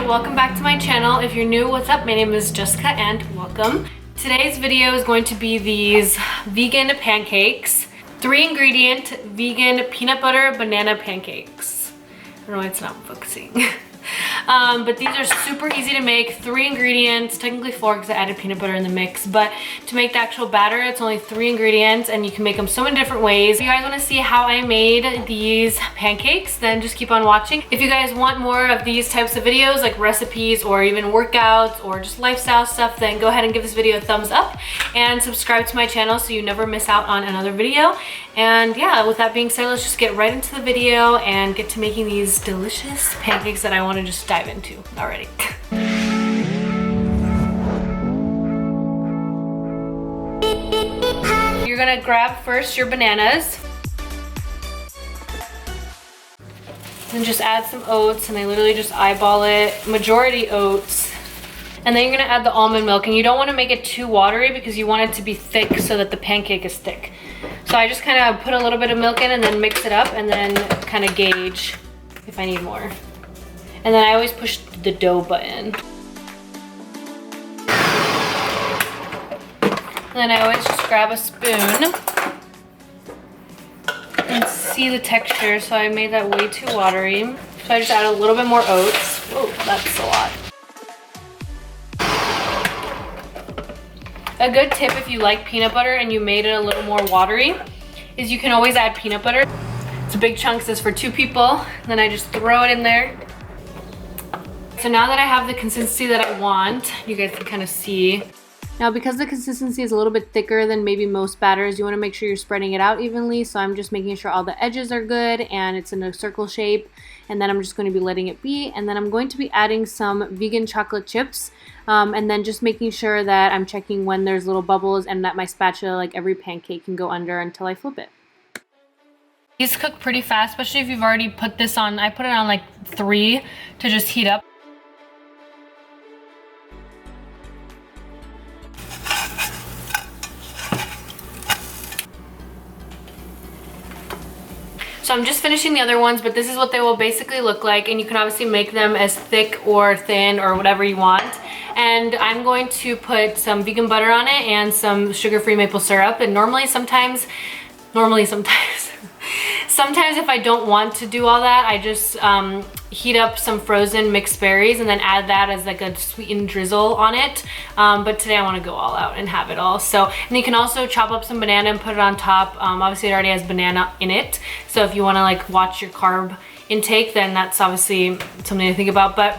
welcome back to my channel. If you're new, what's up? My name is Jessica and welcome. Today's video is going to be these vegan pancakes. 3-ingredient vegan peanut butter banana pancakes. I don't know why it's not focusing. But these are super easy to make. 3 ingredients, technically 4 because I added peanut butter in the mix, but to make the actual batter it's only 3 ingredients and you can make them so many different ways. If you guys want to see how I made these pancakes, then just keep on watching. If you guys want more of these types of videos, like recipes or even workouts or just lifestyle stuff, then go ahead and give this video a thumbs up and subscribe to my channel so you never miss out on another video. And yeah, with that being said, let's just get right into the video and get to making these delicious pancakes that I want to just dive into already. You're gonna grab first your bananas and just add some oats, and I literally just eyeball it, majority oats. And then you're gonna add the almond milk, and you don't want to make it too watery because you want it to be thick so that the pancake is thick. So I just kind of put a little bit of milk in and then mix it up and then kind of gauge if I need more. And then I always push the dough button. And then I always just grab a spoon and see the texture. So I made that way too watery. So I just add a little bit more oats. Whoa, that's a lot. A good tip if you like peanut butter and you made it a little more watery is you can always add peanut butter. It's a big chunk, this is for 2 people. Then I just throw it in there. So now that I have the consistency that I want, you guys can kind of see. Now because the consistency is a little bit thicker than maybe most batters, you want to make sure you're spreading it out evenly. So I'm just making sure all the edges are good and it's in a circle shape. And then I'm just going to be letting it be. And then I'm going to be adding some vegan chocolate chips. And then just making sure that I'm checking when there's little bubbles and that my spatula, like every pancake, can go under until I flip it. These cook pretty fast, especially if you've already put this on. I put it on like 3 to just heat up. So I'm just finishing the other ones, but this is what they will basically look like, and you can obviously make them as thick or thin or whatever you want. And I'm going to put some vegan butter on it and some sugar-free maple syrup. And sometimes if I don't want to do all that, I just heat up some frozen mixed berries and then add that as like a sweetened drizzle on it. But today I want to go all out and have it all. So, and you can also chop up some banana and put it on top. Obviously it already has banana in it. So if you want to like watch your carb intake, then that's obviously something to think about. But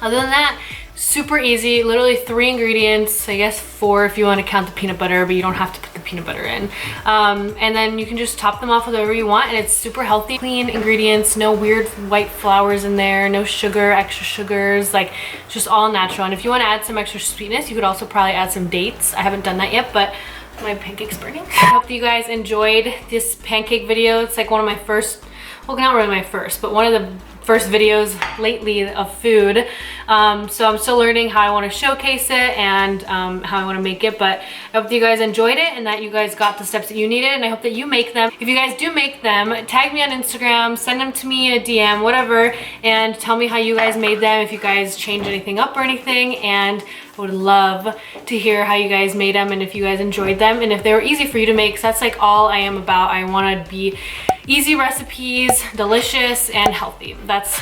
other than that, super easy, literally 3 ingredients, I guess 4 if you want to count the peanut butter, but you don't have to put the peanut butter in. And then you can just top them off with whatever you want, and it's super healthy. Clean ingredients, no weird white flours in there, no sugar, extra sugars, like just all natural. And if you want to add some extra sweetness, you could also probably add some dates. I haven't done that yet, but my pancake's burning. I hope that you guys enjoyed this pancake video. It's like one of my first, well, not really my first, but one of the first videos lately of food. So I'm still learning how I want to showcase it and how I want to make it, but I hope that you guys enjoyed it and that you guys got the steps that you needed, and I hope that you make them. If you guys do make them, tag me on Instagram, send them to me in a DM, whatever, and tell me how you guys made them, if you guys changed anything up or anything. And I would love to hear how you guys made them and if you guys enjoyed them and if they were easy for you to make, because that's like all I am about. I want to be easy recipes, delicious, and healthy. That's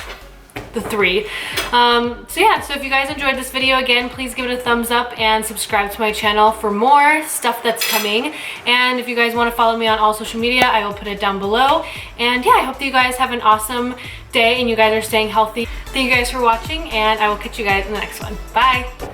the 3. So yeah, so if you guys enjoyed this video, again, please give it a thumbs up and subscribe to my channel for more stuff that's coming. And if you guys want to follow me on all social media, I will put it down below. And yeah, I hope that you guys have an awesome day and you guys are staying healthy. Thank you guys for watching, and I will catch you guys in the next one. Bye!